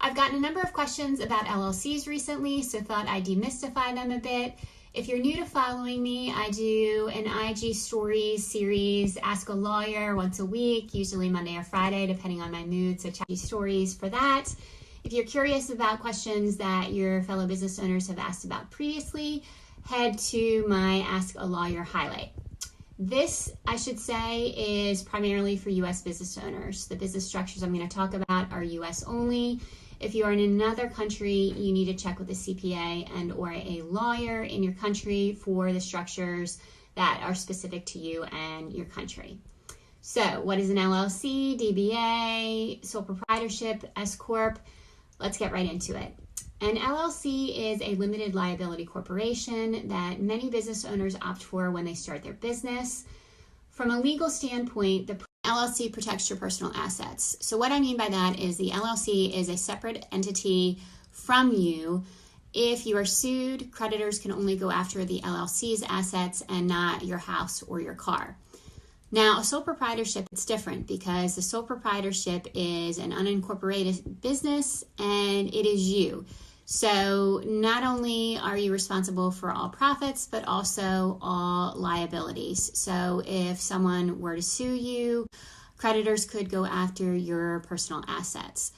I've gotten a number of questions about LLCs recently, so thought I'd demystify them a bit. If you're new to following me, I do an IG Stories series, Ask a Lawyer, once a week, usually Monday or Friday, depending on my mood, so check IG Stories for that. If you're curious about questions that your fellow business owners have asked about previously, head to my Ask a Lawyer highlight. This, I should say, is primarily for U.S. business owners. The business structures I'm going to talk about are U.S. only. If you are in another country, you need to check with a CPA and or a lawyer in your country for the structures that are specific to you and your country. So what is an LLC, DBA, sole proprietorship, S-Corp? Let's get right into it. An LLC is a limited liability corporation that many business owners opt for when they start their business. From a legal standpoint, the LLC protects your personal assets. So what I mean by that is the LLC is a separate entity from you. If you are sued, creditors can only go after the LLC's assets and not your house or your car. Now, a sole proprietorship, it's different because the sole proprietorship is an unincorporated business and it is you. So not only are you responsible for all profits, but also all liabilities. So if someone were to sue you, creditors could go after your personal assets.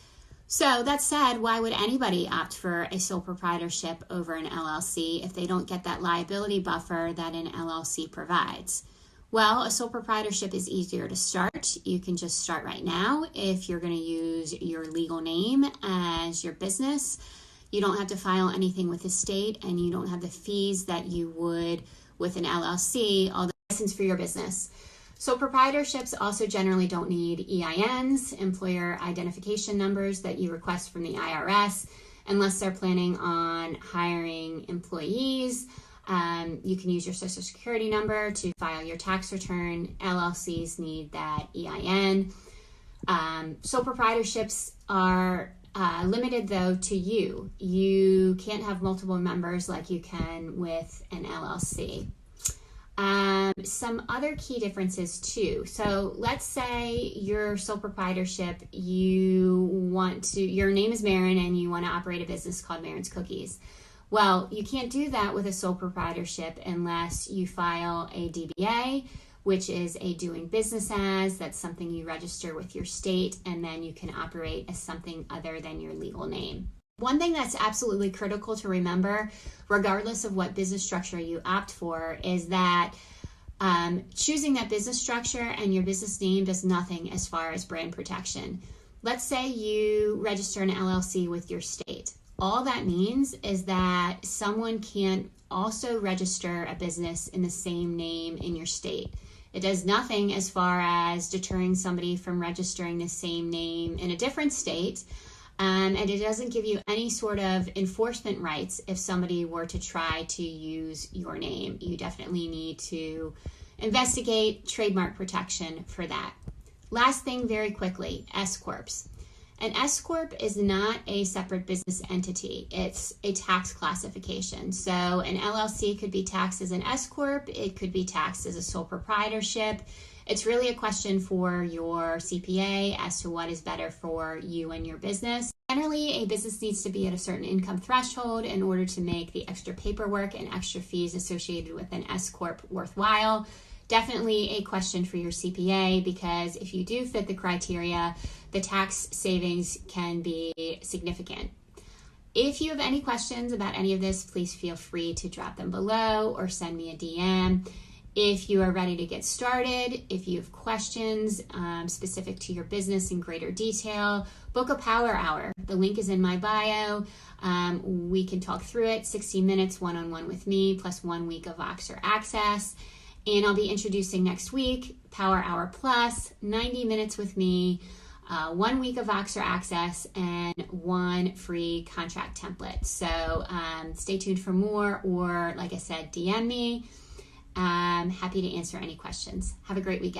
So that said, why would anybody opt for a sole proprietorship over an LLC if they don't get that liability buffer that an LLC provides? Well, a sole proprietorship is easier to start. You can just start right now if you're going to use your legal name as your business. You don't have to file anything with the state, and you don't have the fees that you would with an LLC, although license for your business. So proprietorships also generally don't need EINs, employer identification numbers that you request from the IRS, unless they're planning on hiring employees. You can use your social security number to file your tax return. LLCs need that EIN. Sole proprietorships are limited though to you. You can't have multiple members like you can with an LLC. Some other key differences too. So let's say your sole proprietorship, your name is Marin and you want to operate a business called Marin's Cookies. Well, you can't do that with a sole proprietorship unless you file a DBA, which is a doing business as. That's something you register with your state, and then you can operate as something other than your legal name. One thing that's absolutely critical to remember, regardless of what business structure you opt for, is that choosing that business structure and your business name does nothing as far as brand protection. Let's say you register an LLC with your state. All that means is that someone can't also register a business in the same name in your state. It does nothing as far as deterring somebody from registering the same name in a different state, and it doesn't give you any sort of enforcement rights if somebody were to try to use your name. You definitely need to investigate trademark protection for that. Last thing very quickly, S-Corps. An S-Corp is not a separate business entity. It's a tax classification. So an LLC could be taxed as an S-Corp. It could be taxed as a sole proprietorship. It's really a question for your CPA as to what is better for you and your business. Generally, a business needs to be at a certain income threshold in order to make the extra paperwork and extra fees associated with an S-Corp worthwhile. Definitely a question for your CPA, because if you do fit the criteria, the tax savings can be significant. If you have any questions about any of this, please feel free to drop them below or send me a DM. If you are ready to get started, if you have questions specific to your business in greater detail, book a power hour. The link is in my bio. We can talk through it, 60 minutes one-on-one with me, plus 1 week of Voxer access. And I'll be introducing next week, Power Hour Plus, 90 minutes with me, 1 week of Voxer access, and 1 free contract template. So stay tuned for more, or like I said, DM me. I'm happy to answer any questions. Have a great weekend.